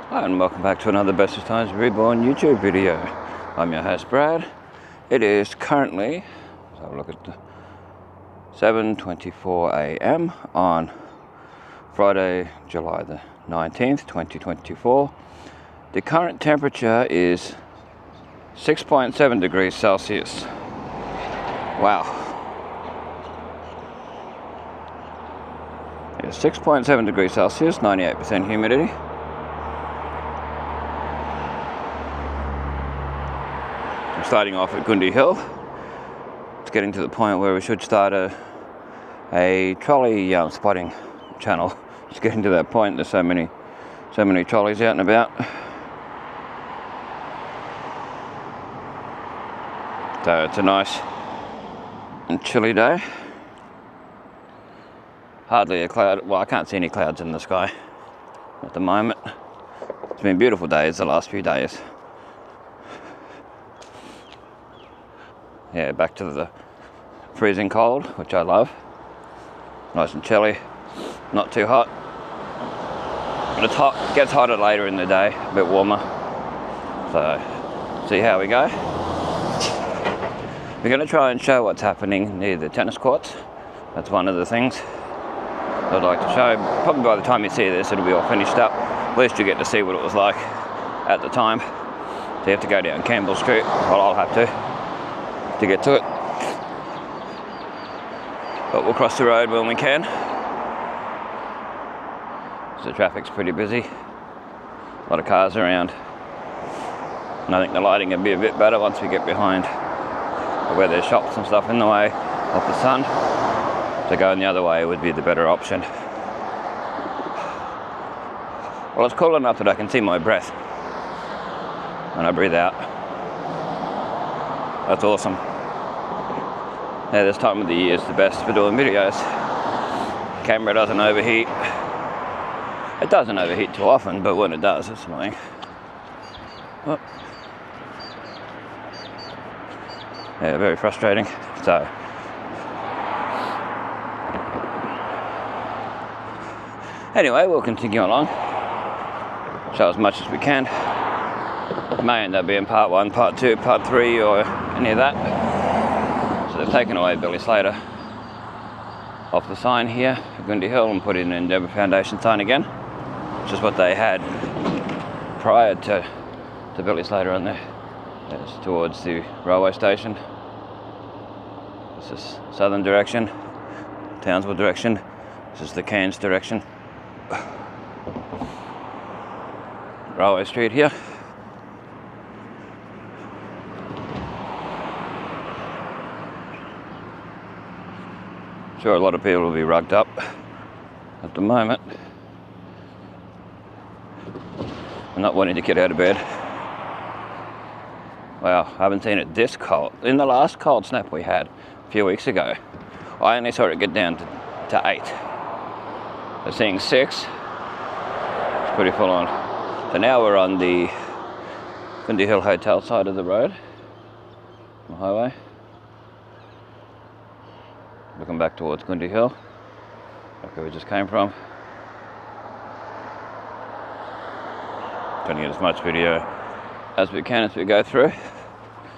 Hi and welcome back to another Bestestimes Reborn YouTube video. I'm your host Brad. It is currently, let's have a look at the 7:24 a.m. on Friday, July the 19th, 2024. The current temperature is 6.7 degrees Celsius. Wow. It's 6.7 degrees Celsius, 98% humidity. I'm starting off at Gundy Hill. It's getting to the point where we should start a trolley spotting channel. It's getting to that point. There's so many trolleys out and about. So it's a nice and chilly day. Hardly a cloud. Well, I can't see any clouds in the sky at the moment. It's been beautiful days the last few days. Yeah, back to the freezing cold, which I love. Nice and chilly, not too hot. But it's hot, gets hotter later in the day, a bit warmer. So, see how we go. We're going to try and show what's happening near the tennis courts. That's one of the things I'd like to show. Probably by the time you see this, it'll be all finished up. At least you get to see what it was like at the time. So you have to go down Campbell Street. Well, I'll have to get to it. But we'll cross the road when we can. So the traffic's pretty busy. A lot of cars around. And I think the lighting will be a bit better once we get behind where there's shops and stuff in the way of the sun. So going the other way would be the better option. Well, it's cool enough that I can see my breath when I breathe out. That's awesome. Yeah, this time of the year is the best for doing videos. Camera doesn't overheat. It doesn't overheat too often, but when it does, it's annoying. Oh. Yeah, very frustrating. So, anyway, we'll continue along. Show as much as we can. It may end up being part 1, part 2, part 3, or any of that. So they've taken away Billy Slater off the sign here at Gundy Hill and put in an Endeavour Foundation sign again, which is what they had prior to Billy Slater on there. It's towards the railway station. This is southern direction, Townsville direction. This is the Cairns direction. Railway Street here. Sure, a lot of people will be rugged up at the moment. I'm not wanting to get out of bed. Wow, I haven't seen it this cold. In the last cold snap we had a few weeks ago, I only saw it get down to 8. So seeing 6, it's pretty full on. So now we're on the Gundy Hill Hotel side of the road, the highway. Looking back towards Gundy Hill, like where we just came from. Trying to get as much video as we can as we go through.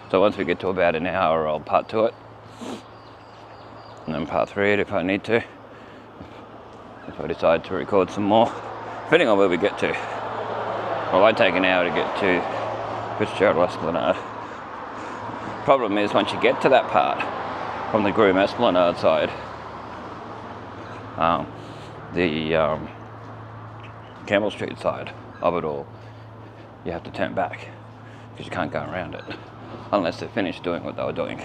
So once we get to about an hour, I'll part 2 it. And then part 3 it if I need to. If I decide to record some more. Depending on where we get to. Well, it won't take an hour to get to Fitzgerald Esplanade. Problem is, once you get to that part, from the Groom Esplanade side, the Campbell Street side of it all, you have to turn back because you can't go around it unless they're finished doing what they were doing.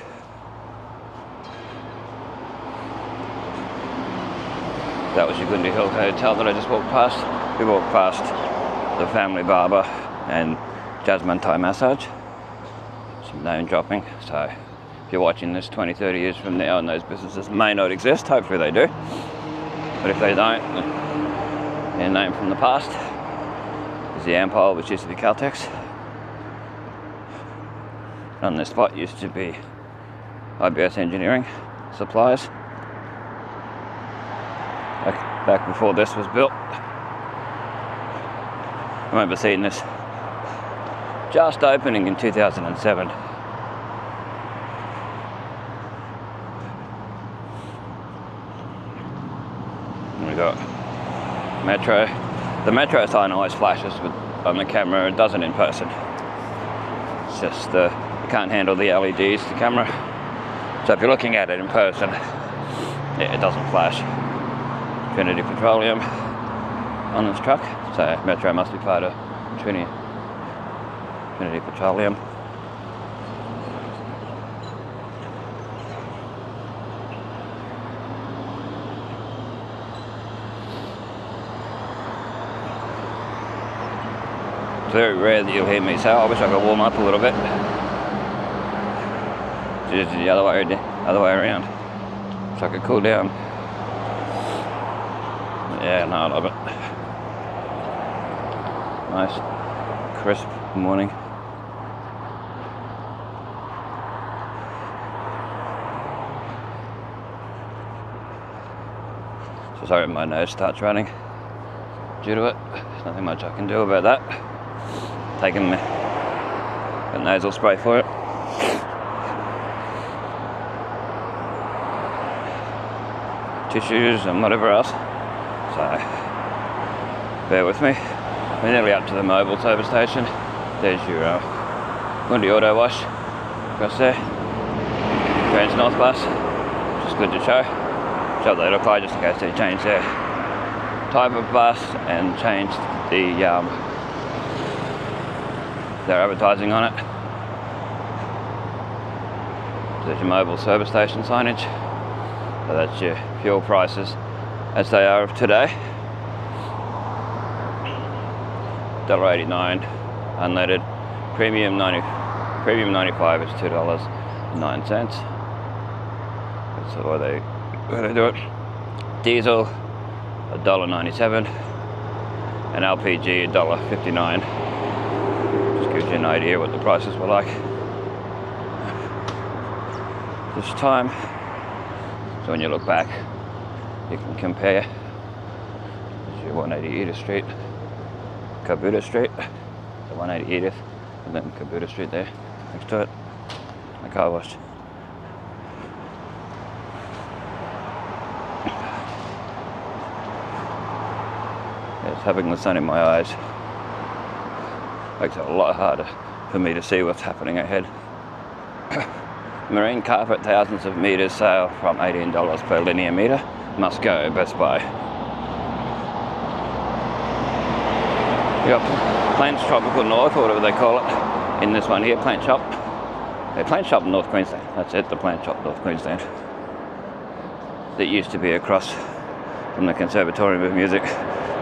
That was your Gundy Hill Hotel that I just walked past. We walked past the Family Barber and Jasmine Thai Massage. Some name dropping. So if you're watching this 20-30 years from now and those businesses may not exist, hopefully they do. But if they don't, their name from the past is the Ampol, which used to be Caltex. On this spot used to be IBS Engineering Supplies. Back before this was built. I remember seeing this just opening in 2007. And we got Metro. The Metro sign always flashes on the camera, it doesn't in person. It's just you can't handle the LEDs, the camera. So if you're looking at it in person, yeah, it doesn't flash. Trinity Petroleum on this truck, so Metro must be part of Trinity Petroleum. It's very rare that you'll hear me say, oh, I wish I could warm up a little bit. It's usually the other way around. So I could cool down. Yeah, no, I love it. Nice, crisp morning. So sorry my nose starts running due to it. There's nothing much I can do about that. Taking a nasal spray for it. Tissues and whatever else. So bear with me. We're nearly up to the mobile service station. There's your Windy Auto Wash across there. Trans North bus, which is good to show. Show what they look like just in case they change their type of bus and change their advertising on it. There's your mobile service station signage. So that's your fuel prices as they are of today. $1.89 unleaded. Premium 95 is $2.09. That's the way they do it. Diesel $1.97 and LPG $1.59. Just gives you an idea what the prices were like this time. So when you look back, you can compare. There's your 180 Edith Street, Caboota Street, the 180 Edith, and then Caboota Street there next to it. The car wash. Yes, having the sun in my eyes makes it a lot harder for me to see what's happening ahead. Marine carpet, thousands of meters, sale from $18 per linear meter. Must go, Best Buy. We got Plants Tropical North, or whatever they call it, in this one here, Plant Shop. The Plant Shop in North Queensland. That's it, the Plant Shop North Queensland. That used to be across from the Conservatorium of Music,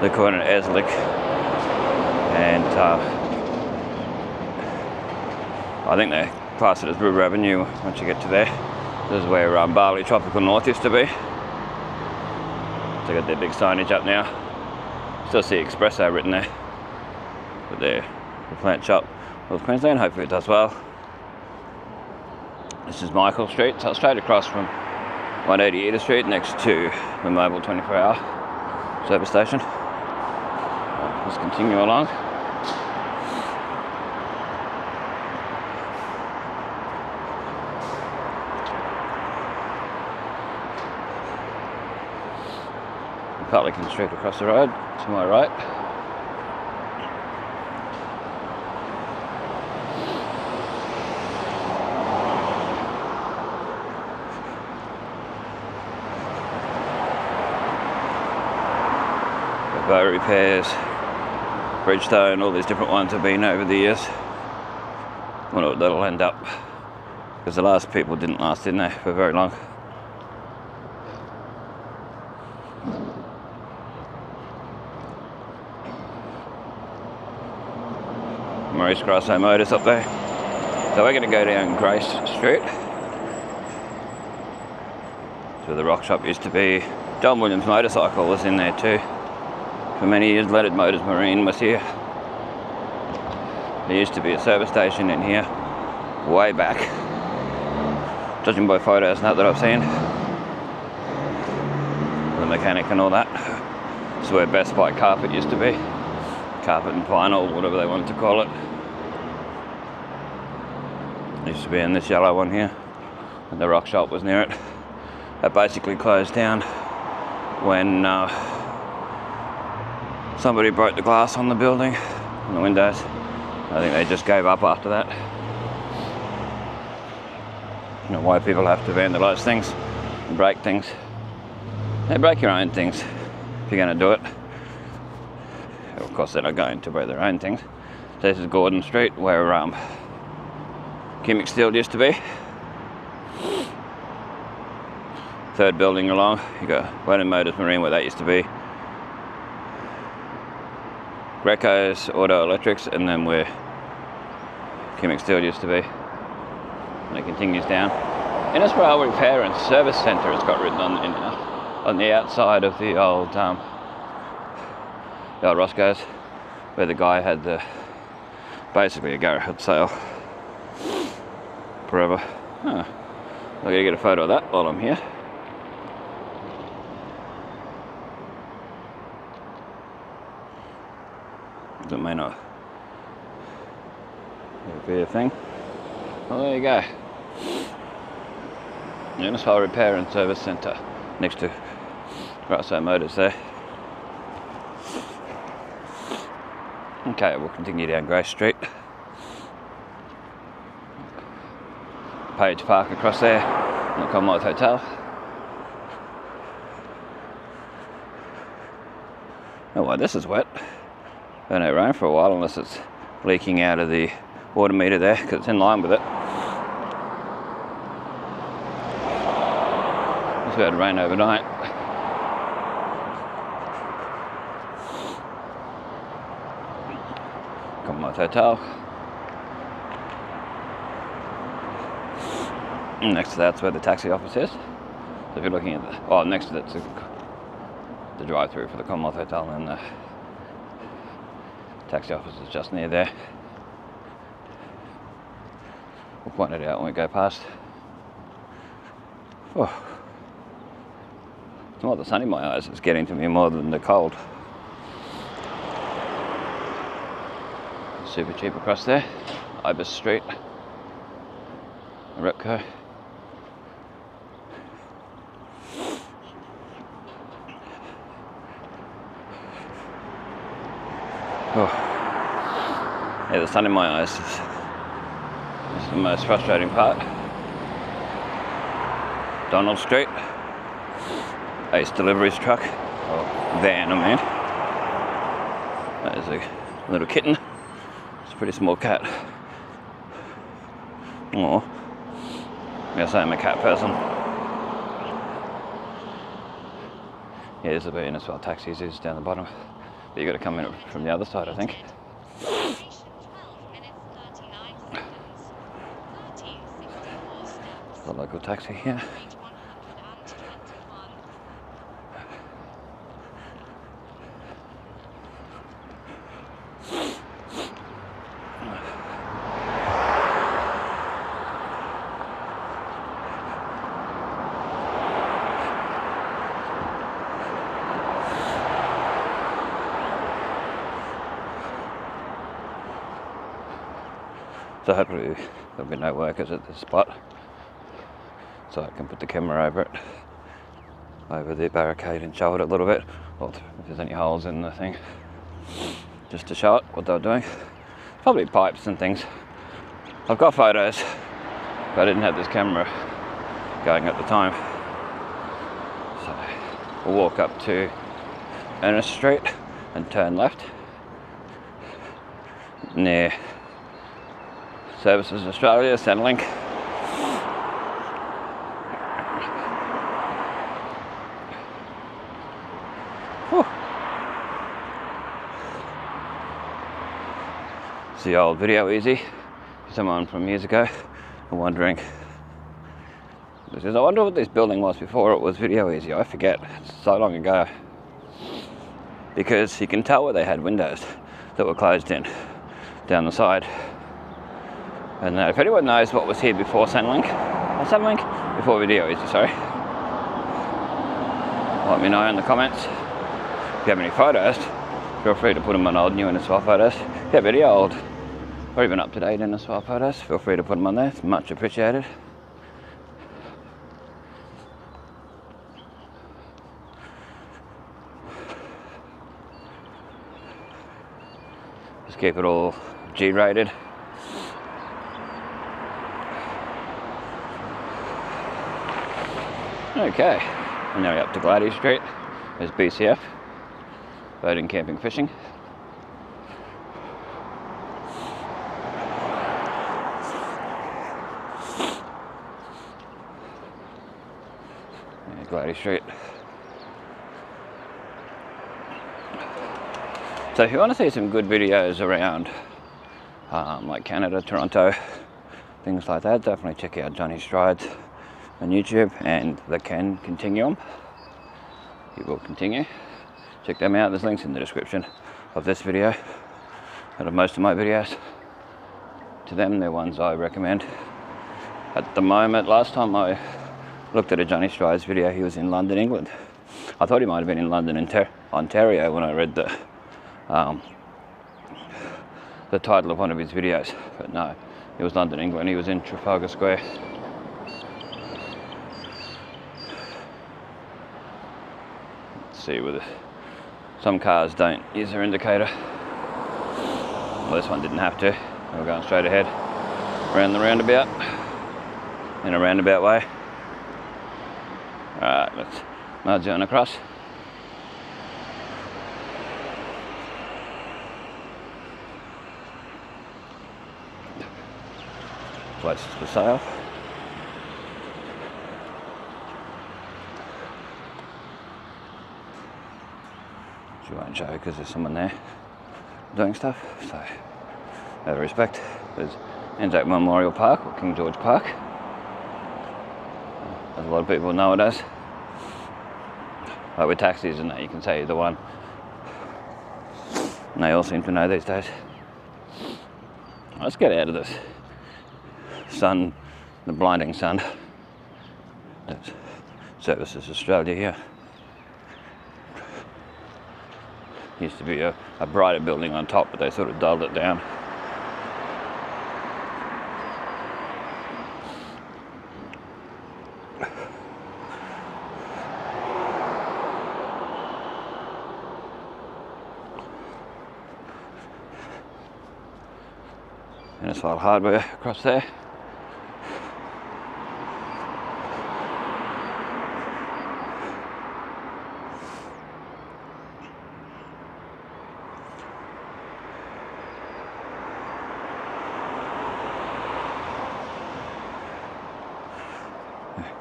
the corner of Eslick, and I think they class it as River Avenue once you get to there. This is where Bali Tropical North used to be. So they got their big signage up now. Still see Espresso written there. But there, the Plant Shop, North Queensland. Hopefully it does well. This is Michael Street, so straight across from 180 Edith Street, next to the mobile 24-hour service station. Let's continue along. Pelican Street across the road, to my right. Bow repairs, Bridgestone, all these different ones have been over the years. I wonder what that'll end up. Because the last people didn't last, didn't they, for very long. Maurice Grasso Motors up there. So we're going to go down Grace Street. That's where the rock shop used to be. John Williams Motorcycle was in there too. For many years, Leaded Motors Marine was here. There used to be a service station in here, way back. Judging by photos and that I've seen. The mechanic and all that. This is where Best Buy Carpet used to be. carpet and vinyl, whatever they wanted to call it. Used to be in this yellow one here, and the rock shop was near it. That basically closed down when somebody broke the glass on the building, on the windows. I think they just gave up after that. You know why people have to vandalise things and break things. They break your own things if you're going to do it. Of course, they're not going to break their own things. This is Gordon Street, where Chemic Steel used to be. Third building along, you got Wayne Motors Marine, where that used to be. Greco's Auto Electrics, and then where Chemic Steel used to be. And it continues down. Innisfail Repair and Service Centre has got written on the outside of the old Roscoe's, where the guy had basically a garage sale forever. I'm going to get a photo of that while I'm here. It may not be a thing. Well, there you go. Innisfail Repair and Service Centre, next to Roscoe Motors there. Okay, we'll continue down Grace Street. Page Park across there, and the Commonwealth Hotel. Oh, well, this is wet. Don't know, rain for a while, unless it's leaking out of the water meter there, because it's in line with it. It's about to rain overnight. Commonwealth Hotel. And next to that's where the taxi office is. So if you're looking at the, next to that's the drive-through for the Commonwealth Hotel, and the taxi office is just near there. We'll point it out when we go past. Oh. It's more the sun in my eyes that's getting to me more than the cold. Super cheap across there. Ibis Street. Repco. Oh. Yeah, the sun in my eyes is the most frustrating part. Donald Street. Ace Deliveries truck. Or van, I mean. That is a little kitten. It's a pretty small cat. Oh. I guess I'm a cat person. Yeah, there's a bit in as well. Taxis is down the bottom. But you got to come in from the other side, I think. The local taxi here. So hopefully there'll be no workers at this spot, so I can put the camera over it, over the barricade, and show it a little bit, or if there's any holes in the thing, just to show it what they're doing. Probably pipes and things. I've got photos, but I didn't have this camera going at the time. So we'll walk up to Ernest Street and turn left near Services Australia, Centrelink. It's the old Video Easy. Someone from years ago, I'm wondering. I wonder what this building was before it was Video Easy. I forget. It's so long ago. Because you can tell where they had windows that were closed in down the side. And if anyone knows what was here before Centrelink, before Video Easy, sorry, let me know in the comments. If you have any photos, feel free to put them on old new Innisfail photos. Yeah, very old or even up to date Innisfail photos, feel free to put them on there, it's much appreciated. Just keep it all G-rated. Okay, and now we're up to Glady Street. There's BCF, boating, camping, fishing. Yeah, Glady Street. So if you want to see some good videos around like Canada, Toronto, things like that, definitely check out Johnny Strides on YouTube and the Can Continuum. He will continue. Check them out, there's links in the description of this video and of most of my videos to them. They're ones I recommend. At the moment, last time I looked at a Johnny Strides video, he was in London, England. I thought he might have been in London, Ontario when I read the title of one of his videos, but no, it was London, England. He was in Trafalgar Square. Let's see, with some cars don't use their indicator. Well, this one didn't have to. They were going straight ahead around the roundabout in a roundabout way. Alright, let's merge on across. Places for sale. Which I won't show because there's someone there doing stuff. So, out of respect, there's Anzac Memorial Park, or King George Park, as a lot of people know it as. Like with taxis and that, you can say either one. And they all seem to know these days. Let's get out of this sun, the blinding sun. That's Services Australia here. Used to be a brighter building on top, but they sort of dulled it down. Innisfail hardware across there.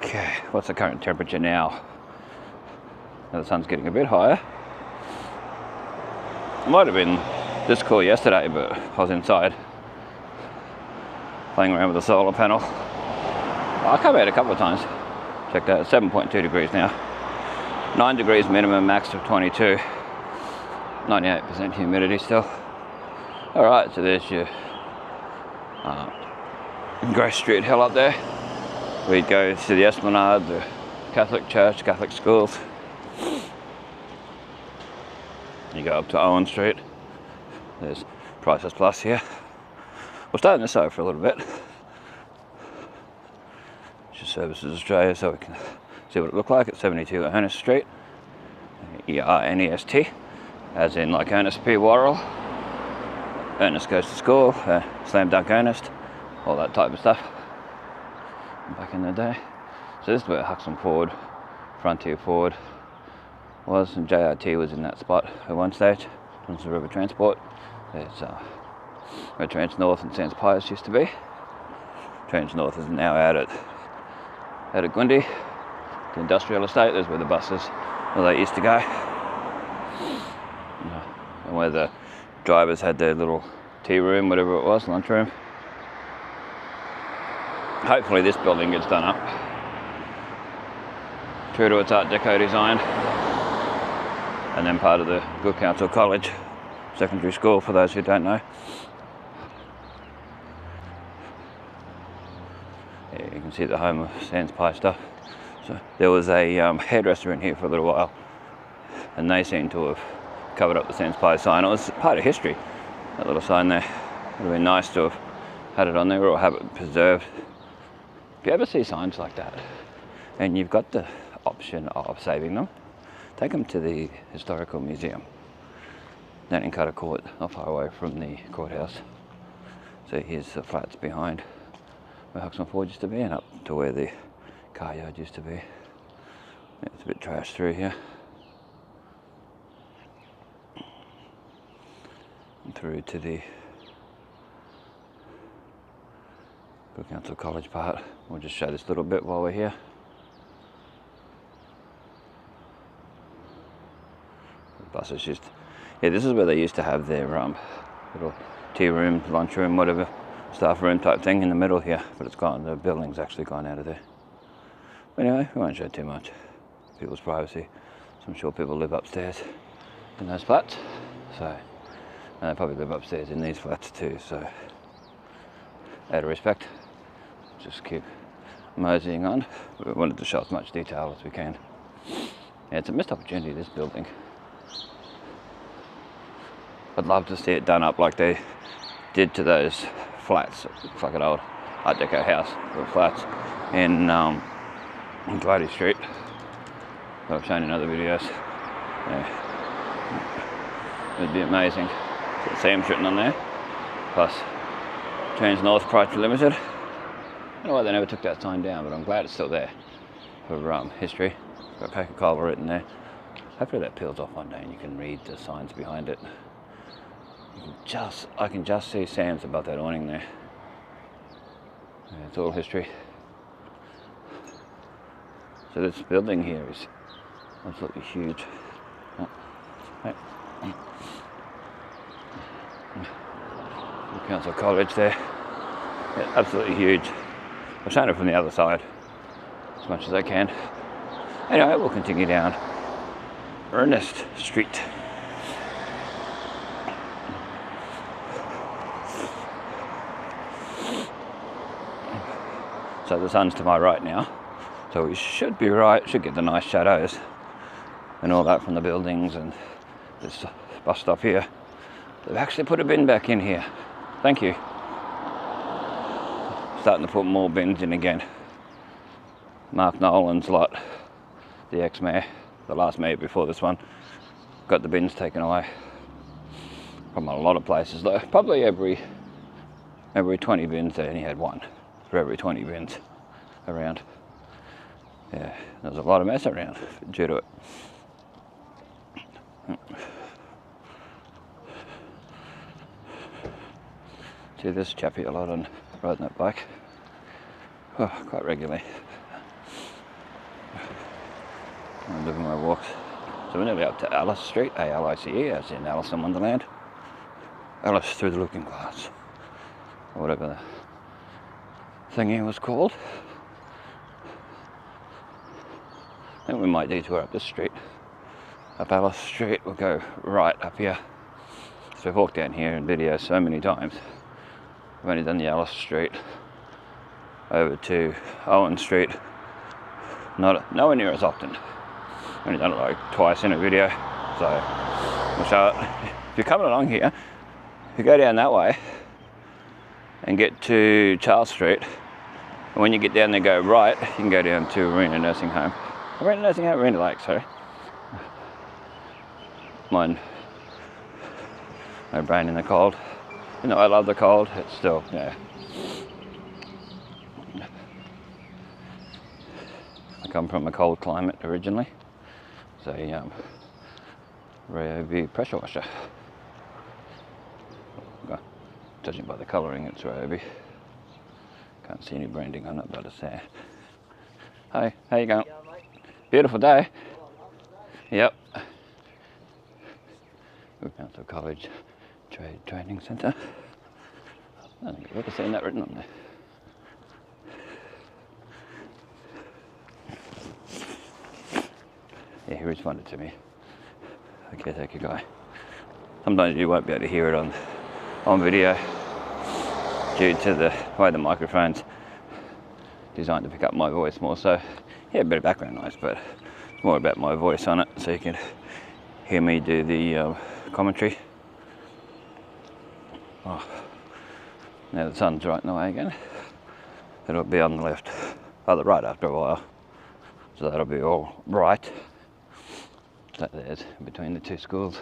Okay, what's the current temperature now? Now the sun's getting a bit higher. It might have been this cool yesterday, but I was inside playing around with the solar panel. I came out a couple of times. Checked out, 7.2 degrees now. 9 degrees minimum, max of 22. 98% humidity still. Alright, so there's your Grace Street Hill up there. We'd go to the Esplanade, the Catholic Church, Catholic schools. You go up to Owen Street. There's Prices Plus here. We'll stay on this side for a little bit. Just Services Australia, so we can see what it looked like at 72 Ernest Street. E-R-N-E-S-T, as in like Ernest P. Worrell. Ernest Goes to School, Slam Dunk Ernest, all that type of stuff. Back in the day. So this is where Huxham Ford, Frontier Ford was, and JRT was in that spot at one stage. There's the River Transport. There's where Trans North and Sans Pius used to be. Trans North is now out at Gundy, the industrial estate. There's where the buses, where they used to go. And where the drivers had their little tea room, whatever it was, lunch room. Hopefully this building gets done up true to its Art Deco design, and then part of the Good Counsel College secondary school, for those who don't know. Yeah, you can see the home of Sans Pie stuff. So there was a hairdresser in here for a little while, and they seem to have covered up the Innisfail sign. It was part of history, that little sign there. It would have been nice to have had it on there or have it preserved. If you ever see signs like that and you've got the option of saving them, take them to the Historical Museum down in Cutter Court, not far away from the courthouse. So here's the flats behind where Huxman Ford used to be and up to where the car yard used to be. Yeah, it's a bit trashed through here. And through to the Brook Council College part. We'll just show this little bit while we're here. The buses just, yeah, this is where they used to have their little tea room, lunch room, whatever, staff room type thing in the middle here, but it's gone. The building's actually gone out of there. But anyway, we won't show too much. People's privacy. So I'm sure people live upstairs in those flats. So, and they probably live upstairs in these flats too. So, out of respect, just keep moseying on. We wanted to show as much detail as we can. Yeah, it's a missed opportunity, this building. I'd love to see it done up like they did to those flats. It looks like an old Art Deco house with flats in Glady Street. that I've shown in other videos. Yeah. It'd be amazing. So Sam's written on there. Plus, Trans North Proprietary Limited. I don't know why they never took that sign down, but I'm glad it's still there for history. Got Coca-Cola written there. Hopefully that peels off one day and you can read the signs behind it. I can just see Sam's above that awning there. Yeah, it's all history. So this building here is absolutely huge. Oh, hey. Council College there. Yeah, absolutely huge. I've shown it from the other side as much as I can. Anyway, we'll continue down Ernest Street. So the sun's to my right now, so we should be right, should get the nice shadows and all that from the buildings and this bus stop here. They've actually put a bin back in here. Thank you. Starting to put more bins in again. Mark Nolan's lot, the ex-mayor, the last mayor before this one, got the bins taken away from a lot of places. Probably every 20 bins they only had one for every 20 bins around. Yeah, there's a lot of mess around due to it. See this chappy a lot on riding that bike. Oh, quite regularly. I'm doing my walks. So we're nearly up to Alice Street, A-L-I-C-E, as in Alice in Wonderland. Alice Through the Looking Glass, or whatever the thingy was called. I think we might detour up this street. Up Alice Street, we'll go right up here. So we've walked down here in videos so many times. I've only done the Alice Street over to Owen Street. Nowhere near as often. I've only done it like twice in a video. So we'll show it. If you're coming along here, if you go down that way and get to Charles Street, and when you get down there go right, you can go down to Arena Nursing Home. Arena Lake, sorry. Mine, no brain in the cold. You know, I love the cold, it's still, yeah. I come from a cold climate originally. It's a Ryobi pressure washer. Judging by the colouring, it's Ryobi. Can't see any branding on it, but it's there. Hi, how you going? Beautiful day. Yep. Council College Training Centre. I don't think I've ever seen that written on there. Yeah, he responded to me. The caretaker guy. Sometimes you won't be able to hear it on video due to the way the microphone's designed to pick up my voice more. So yeah, a bit of background noise, but it's more about my voice on it, so you can hear me do the commentary. Oh, now the sun's right in the way again. It'll be on the left, the right after a while. So that'll be all right. So there's between the two schools.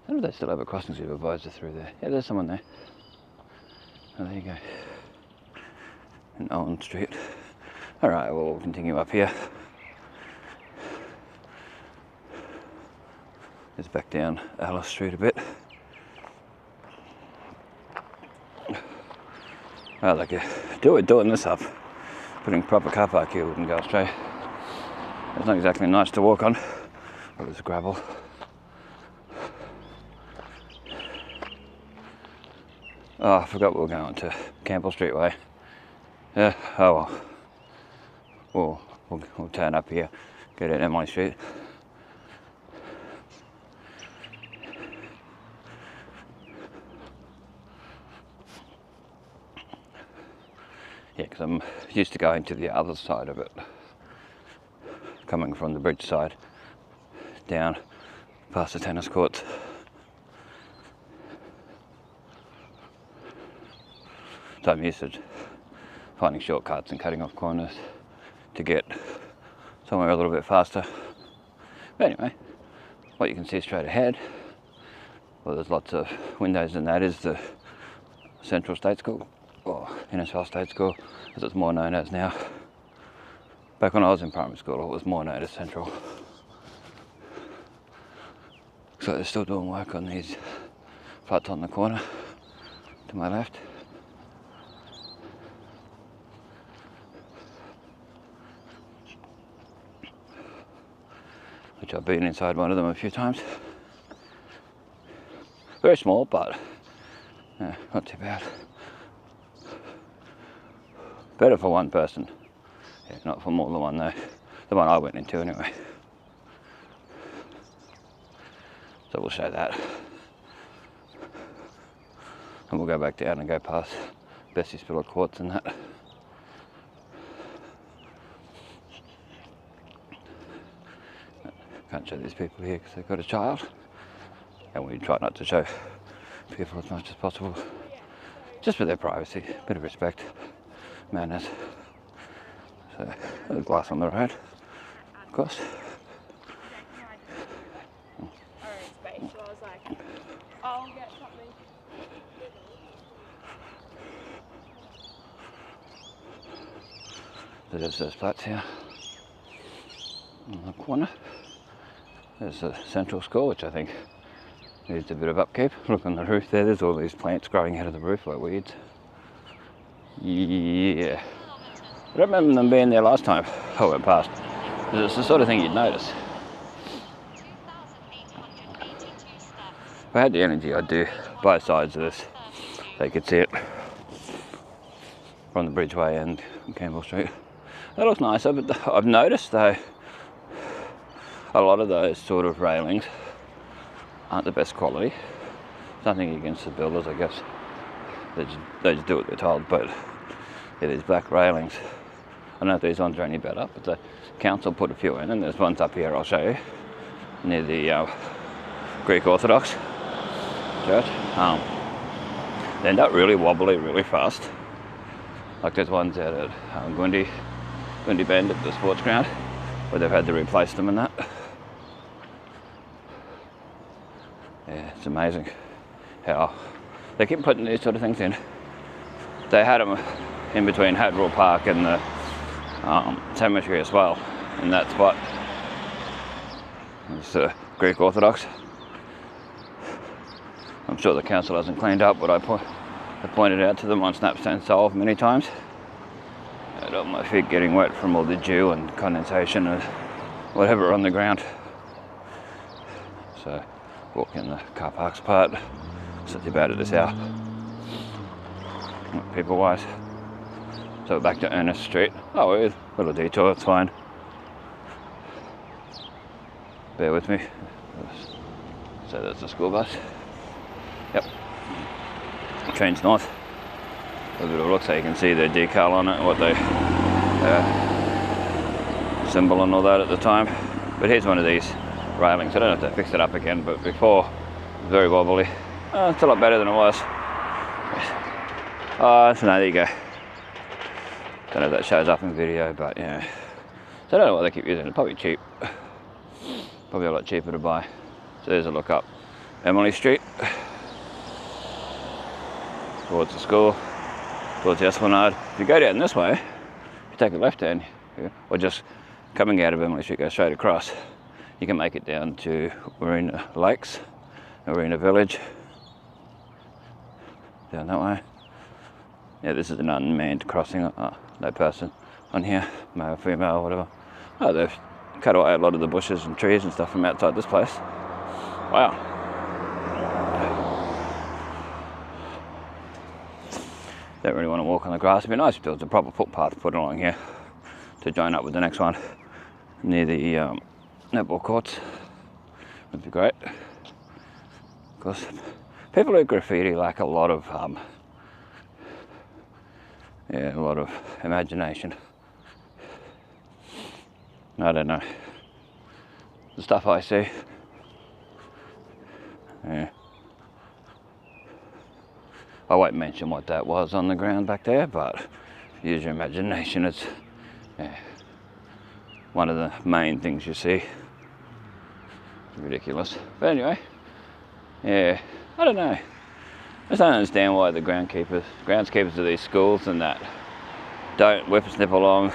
I wonder if they still have a crossing supervisor through there. Yeah, there's someone there. Oh, there you go. In Owen Street. Alright, well, we'll continue up here. It's back down Alice Street a bit. Well, like doing this up, putting proper car park here wouldn't go astray. It's not exactly nice to walk on, but it's gravel. Oh, I forgot we were going to Campbell Street way. Yeah, oh well. We'll turn up here, get at Emily Street. Yeah, because I'm used to going to the other side of it, coming from the bridge side, down past the tennis courts. So I'm used to finding shortcuts and cutting off corners to get somewhere a little bit faster. But anyway, what you can see straight ahead, well, there's lots of windows, and that is the Central State School, or Innisfail State School, as it's more known as now. Back when I was in primary school, it was more known as Central. So they're still doing work on these flats on the corner to my left. Which I've been inside one of them a few times. Very small, but not too bad. Better for one person. Yeah, not for more than one though. The one I went into anyway. So we'll show that. And we'll go back down and go past Bestestimes Courts and that. Can't show these people here because they've got a child. And we try not to show people as much as possible. Just for their privacy, a bit of respect, manners. So, there's glass on the road, of course. There's those flats here on the corner. There's a central school, which I think needs a bit of upkeep. Look on the roof there, there's all these plants growing out of the roof like weeds. Yeah. I don't remember them being there last time I went past. It's the sort of thing you'd notice. If I had the energy, I'd do both sides of this so you could see it from the Bridgeway and Campbell Street. That looks nicer, but I've noticed though a lot of those sort of railings aren't the best quality. Nothing against the builders, I guess. They just do what they're told, but yeah, these black railings, I don't know if these ones are any better, but the council put a few in, and there's ones up here I'll show you, near the Greek Orthodox church. They end up really wobbly really fast. Like there's ones out at Gundi Bend at the sports ground, where they've had to replace them and that. Yeah, it's amazing how they keep putting these sort of things in. They had them in between Hadrell Park and the cemetery as well, in that spot. It's Greek Orthodox. I'm sure the council hasn't cleaned up what I pointed out to them on Snapstone Solve many times. I don't my feet getting wet from all the dew and condensation and whatever on the ground. So walk in the car parks part. It's not too bad at this hour, people wise. So back to Ernest Street. Oh, a little detour, it's fine. Bear with me. So there's the school bus. Yep. Trains north. A bit of a look so you can see the decal on it, what they symbol and all that at the time. But here's one of these railings. I don't know if they fixed it up again, but before it was very wobbly. It's a lot better than it was. Oh, so no, there you go. Don't know if that shows up in video, but yeah. So I don't know what they keep using. It's probably cheap. Probably a lot cheaper to buy. So there's a look up Emily Street. Towards the school. Towards the Esplanade. If you go down this way, if you take a left hand, or just coming out of Emily Street, go straight across, you can make it down to Marina Lakes, Marina Village. Down that way. Yeah, this is an unmanned crossing. No person on here, male, female, whatever. Oh, they've cut away a lot of the bushes and trees and stuff from outside this place. Wow. Don't really want to walk on the grass. It'd be nice if there was a proper footpath put along here to join up with the next one near the netball courts. Would be great. Of course, people who graffiti lack a lot of a lot of imagination. I don't know. The stuff I see. Yeah. I won't mention what that was on the ground back there, but use your imagination. It's one of the main things you see. It's ridiculous. But anyway, yeah, I don't know. I just don't understand why the groundskeepers of these schools and that don't whippersnip along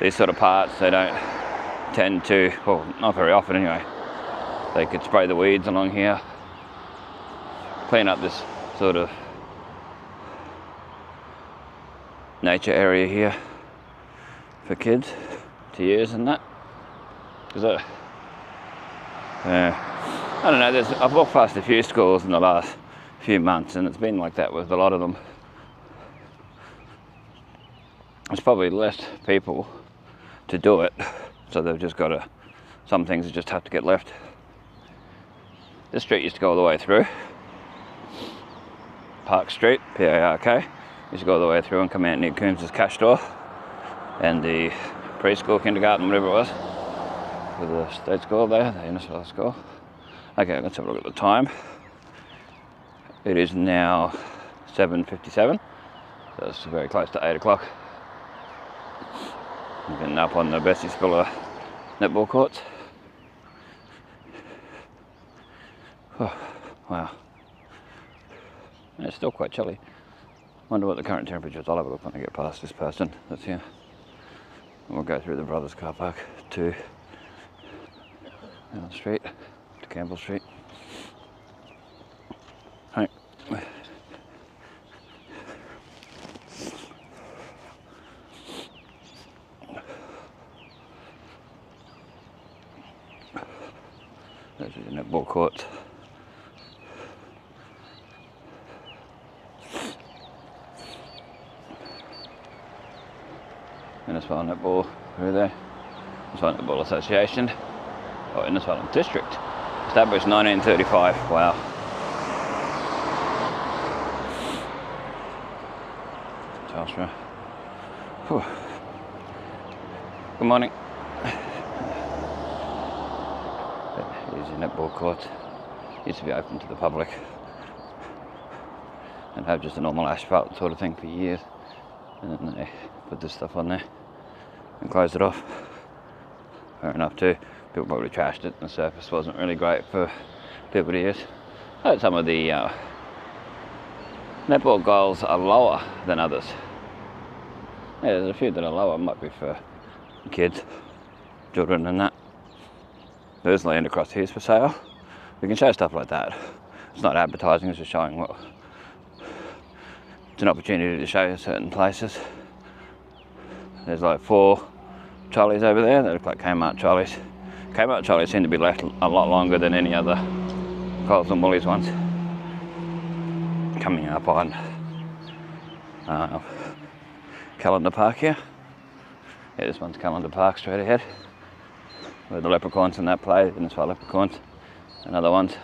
these sort of parts. They don't tend to, well, not very often anyway. They could spray the weeds along here, clean up this sort of nature area here for kids to use and that. Because I don't know, I've walked past a few schools in the last few months and it's been like that with a lot of them. There's probably less people to do it, so they've just got to, some things just have to get left. This street used to go all the way through. Park Street, P-A-R-K, used to go all the way through and come out near Coombs's cash store and the preschool, kindergarten, whatever it was, with the state school there, the Innisfail school. Okay, let's have a look at the time. It is now 7:57, so it's very close to 8 o'clock. I'm getting up on the Bestestimes netball courts. Oh, wow. And it's still quite chilly. Wonder what the current temperature is. I'll have a look when I get past this person that's here. And we'll go through the Brothers car park to down the street, to Campbell Street. Right. Those are the netball courts. Innisfail Netball through there. Innisfail Netball Association, or Innisfail District, established 1935. Wow. Telstra. Whew. Good morning. Here's your netball court. Used to be open to the public and have just a normal asphalt sort of thing for years, and then they put this stuff on there and closed it off. Fair enough too. People probably trashed it and the surface wasn't really great for people to use. I heard some of the netball goals are lower than others. Yeah, there's a few that are lower, might be for kids, children and that. There's land across here for sale. We can show stuff like that. It's not advertising, it's just showing what it's an opportunity to show certain places. There's like 4 trolleys over there. They look like Kmart trolleys. Kmart trolleys seem to be left a lot longer than any other Coles and Woolies ones. Coming up on Calendar Park here. Yeah, this one's Calendar Park straight ahead, where the leprechauns and that play, the Innisfail leprechauns and other ones.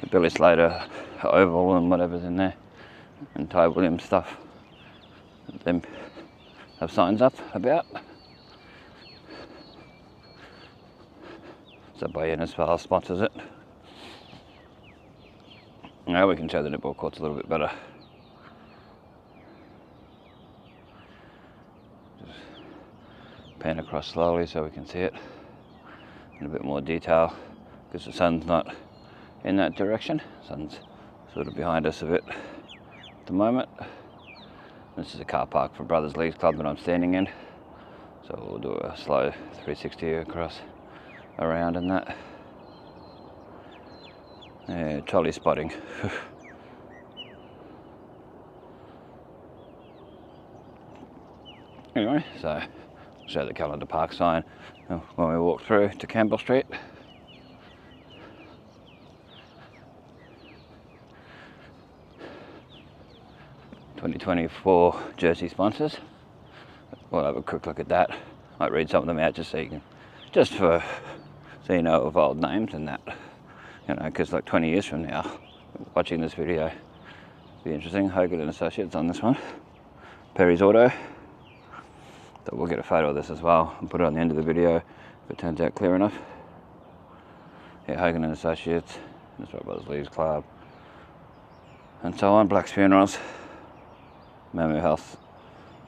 The Billy Slater oval and whatever's in there, and Ty Williams stuff. Them have signs up about. So by Innisfail sponsors it. Now we can show the netball courts a little bit better. Just pan across slowly so we can see it in a bit more detail, because the sun's not in that direction. The sun's sort of behind us a bit at the moment. This is a car park for Brothers Leagues Club that I'm standing in. So we'll do a slow 360 across, around and that. Yeah, trolley spotting. Anyway, so I'll show the Calendar Park sign when we walk through to Campbell Street. '24 jersey sponsors. We'll have a quick look at that. Might read some of them out just so you can, so you know of old names and that. You know, because like 20 years from now, watching this video, be interesting. Hogan and Associates on this one. Perry's Auto. So we'll get a photo of this as well and put it on the end of the video if it turns out clear enough. Yeah, Hogan and Associates, Innisfail Brothers Leagues Club, and so on. Black's Funerals, Mamu Health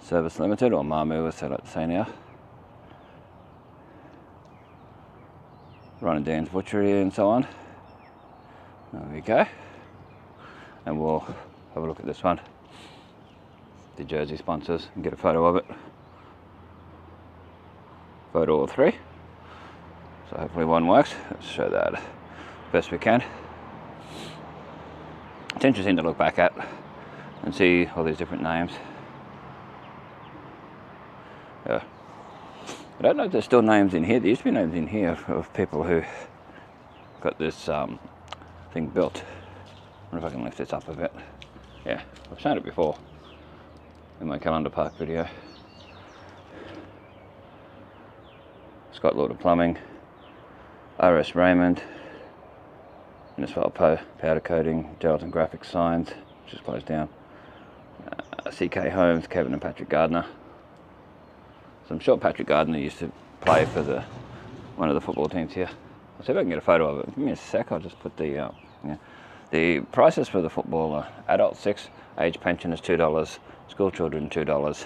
Service Limited, or Mamu as they like to say now. Ron and Dan's Butchery and so on. There we go. And we'll have a look at this one. The jersey sponsors and get a photo of it. Photo or three. So hopefully one works. Let's show that best we can. It's interesting to look back at and see all these different names. Yeah. I don't know if there's still names in here. There used to be names in here of people who got this thing built. I wonder if I can lift this up a bit. Yeah, I've shown it before in my Calendar Park video. Scott Lauder Plumbing, RS Raymond, Innisfail Powder Coating, Geraldton Graphics Signs, which is closed down, CK Homes, Kevin and Patrick Gardner. So I'm sure Patrick Gardner used to play for one of the football teams here. I'll see if I can get a photo of it. Give me a sec, I'll just put the prices for the football are adult $6, age pension is $2, school children $2.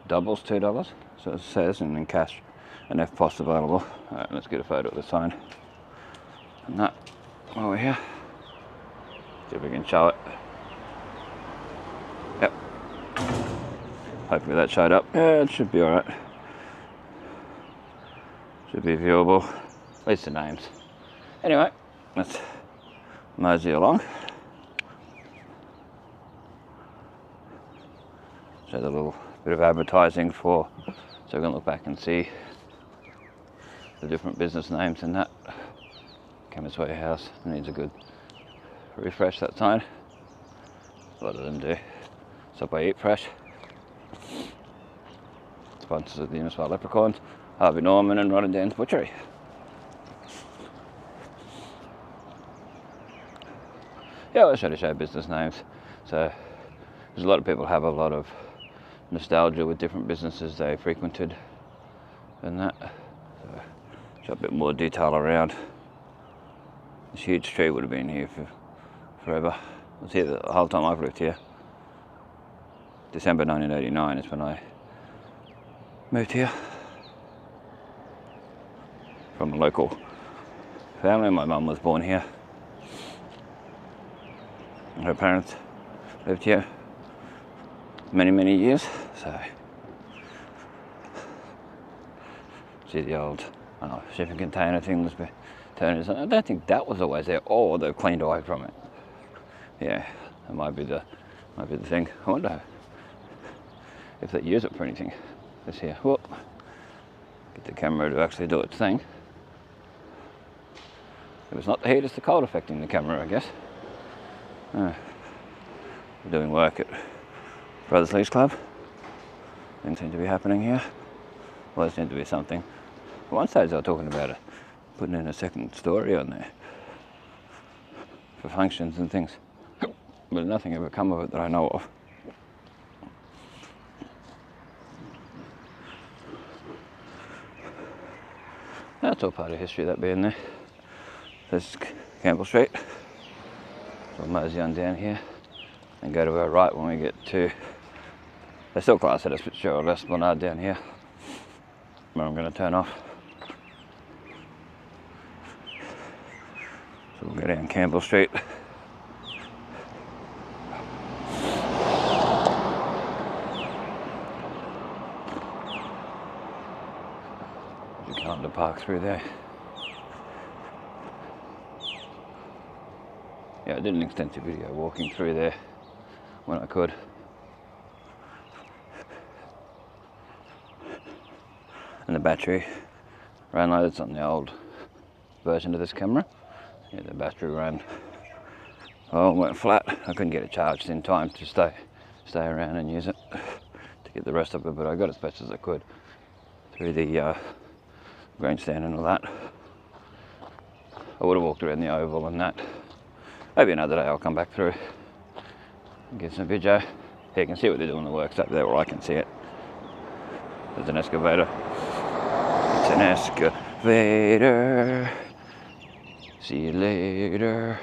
Doubles $2, so it says, and in cash and FPOS available. Alright, let's get a photo of the sign. And that over here. See if we can show it. Yep. Hopefully that showed up. Yeah, it should be alright. Should be viewable. At least the names. Anyway, let's mosey along. Show the little bit of advertising so we can look back and see the different business names and that. Chemist Warehouse needs a good refresh, that sign. A lot of them do. Subway Eat Fresh. Sponsors of the Innisfail Leprechauns, Harvey Norman and Ron and Dan's Butchery. Yeah, I always try to show business names. So there's a lot of people have a lot of nostalgia with different businesses they frequented and that. So show a bit more detail around. This huge tree would have been here for forever. It was here the whole time I've lived here. December 1989 is when I moved here from a local family. My mum was born here. Her parents lived here many years, so see the old shipping container things, turners. I don't think that was always there, or they've cleaned away from it. Yeah, that might be the thing. I wonder if they use it for anything. This here, whoop, get the camera to actually do its thing. It was not the heat, it's the cold affecting the camera, I guess. We're doing work at Brothers Leagues Club. Didn't seem to be happening here. Well, there seemed to be something. At one stage they were talking about it, putting in a second story on there for functions and things. But nothing ever come of it that I know of. That's all part of history, that being there. This is Campbell Street. So we'll mosey on down here and go to our right when we get to, they still class it as Fitzgerald Esplanade down here, where I'm going to turn off. So we'll go down Campbell Street. You can't to park through there. Yeah, I did an extensive video walking through there when I could. And the battery ran low. It's on the old version of this camera. Yeah, the battery ran, well, went flat. I couldn't get it charged in time to stay around and use it to get the rest of it, but I got as best as I could through the grandstand and all that. I would have walked around the oval and that. Maybe another day I'll come back through and get some video. Here you can see what they're doing the works up there, or I can see it. There's an excavator. It's an excavator. See you later.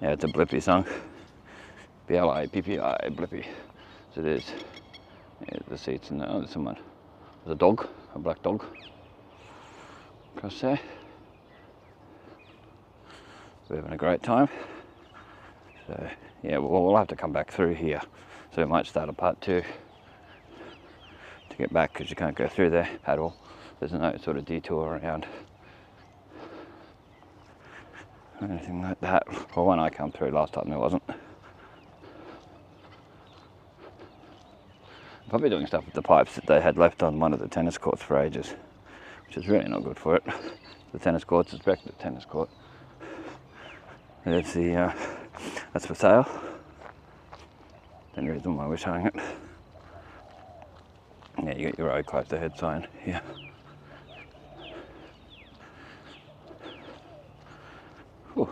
Yeah, it's a Blippy song. B-L-I-P-P-I, Blippy. So there's the seats and there's someone. There's a dog, a black dog across there. We're having a great time. So yeah, we'll have to come back through here. So we might start a part 2 to get back, because you can't go through there at all. There's no sort of detour around or anything like that. Well, when I come through last time there wasn't. Probably doing stuff with the pipes that they had left on one of the tennis courts for ages, which is really not good for it. The tennis courts, it's back to the tennis court. There's the, that's for sale. The only reason why we're showing it. Yeah, you got your road closed ahead sign here. Whew.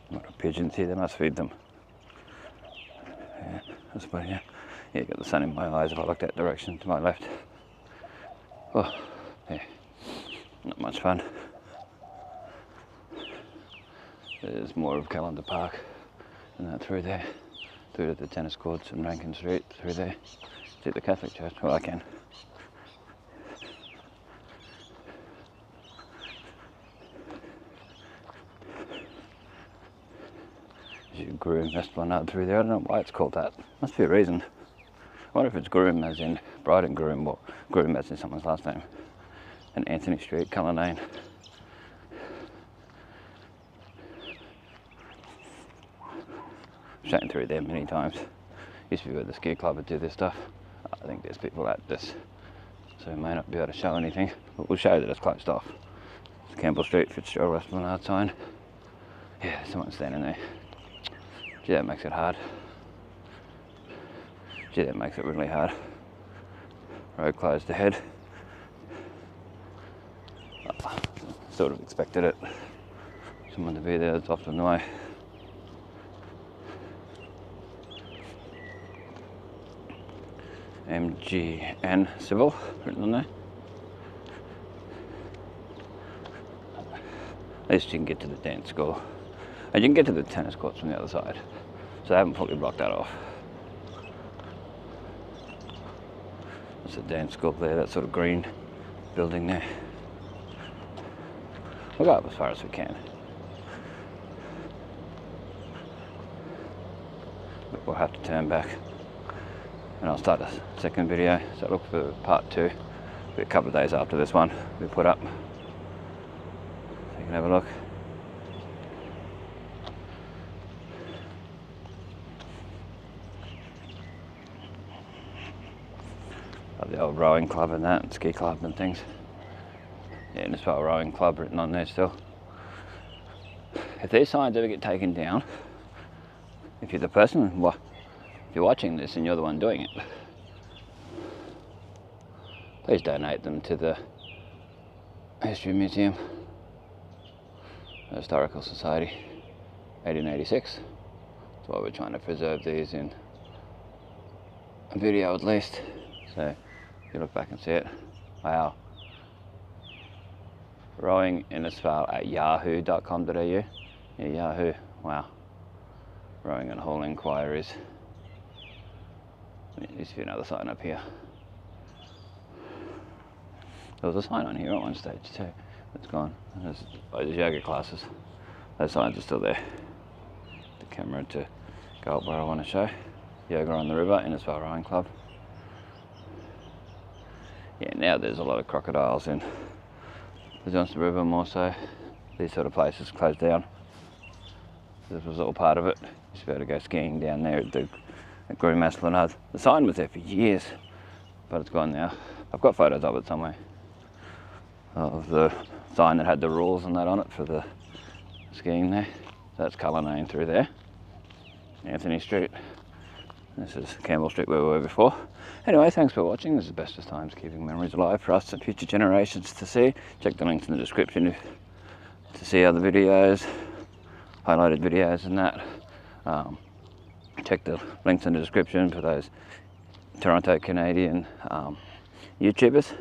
What are pigeons here? They must feed them. Yeah, that's about it. Yeah, got the sun in my eyes if I look that direction to my left. Oh, yeah, not much fun. There's more of Calendar Park and that through there, through to the tennis courts and Rankin Street, through there. See the Catholic Church? Well, I can. Groom Esplanade through there. I don't know why it's called that. Must be a reason. I wonder if it's Groom as in bride and groom, or Groom as in someone's last name. And Anthony Street, Cullinane. I've shown through there many times. Used to be where the ski club would do this stuff. I think there's people at this, so we may not be able to show anything, but we'll show that it's closed off. It's Campbell Street, Fitzgerald Esplanade sign. Yeah, someone's standing there. Gee, that makes it hard. Gee, that makes it really hard. Road closed ahead. Oh, sort of expected it. Someone to be there, that's often the way. MGN Civil, written on there. At least you can get to the dance school. And you can get to the tennis courts from the other side. So I haven't fully blocked that off. There's a dance school there, that sort of green building there. We'll go up as far as we can. But we'll have to turn back. And I'll start a second video. So look for part 2. Be a couple of days after this one we put up. So you can have a look. The old rowing club and that, and ski club and things. Yeah, Innisfail rowing club written on there still. If these signs ever get taken down, if you're the person, well, if you're watching this and you're the one doing it, please donate them to the History Museum, Historical Society, 1886. That's why we're trying to preserve these in a video at least. So if you look back and see it, wow. Rowing Innisfail at yahoo.com.au. Yeah, Yahoo, wow. Rowing and haul inquiries. There used to be another sign up here. There was a sign on here at one stage too. It's gone. There's yoga classes. Those signs are still there. The camera to go up where I want to show. Yoga on the river, Innisfail Rowing Club. Yeah, now there's a lot of crocodiles in the Johnston River, more so. These sort of places closed down. This was all part of it. Used to be able to go skiing down there at Green Esplanade. The sign was there for years, but it's gone now. I've got photos of it somewhere. Of the sign that had the rules and that on it for the skiing there. So that's Cullinane through there. Anthony Street. This is Campbell Street where we were before. Anyway, thanks for watching. This is Bestest Times, keeping memories alive for us and future generations to see. Check the links in the description to see other videos, highlighted videos and that. Check the links in the description for those Toronto Canadian YouTubers.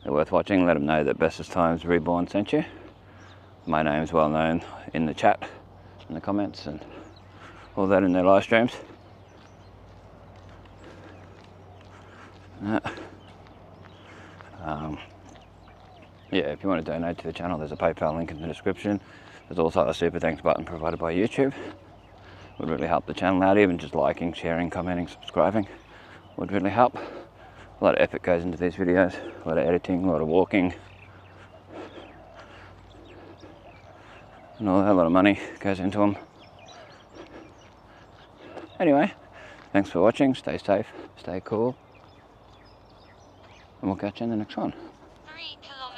They're worth watching. Let them know that Bestest Times Reborn sent you. My name's well known in the chat, in the comments, and all that in their live streams. Yeah, if you want to donate to the channel, there's a PayPal link in the description. There's also a super thanks button provided by YouTube. Would really help the channel out. Even just liking, sharing, commenting, subscribing would really help. A lot of effort goes into these videos, a lot of editing, a lot of walking, and all that. A lot of money goes into them. Anyway, thanks for watching. Stay safe, stay cool, and we'll catch you in the next one. 3 kilometers.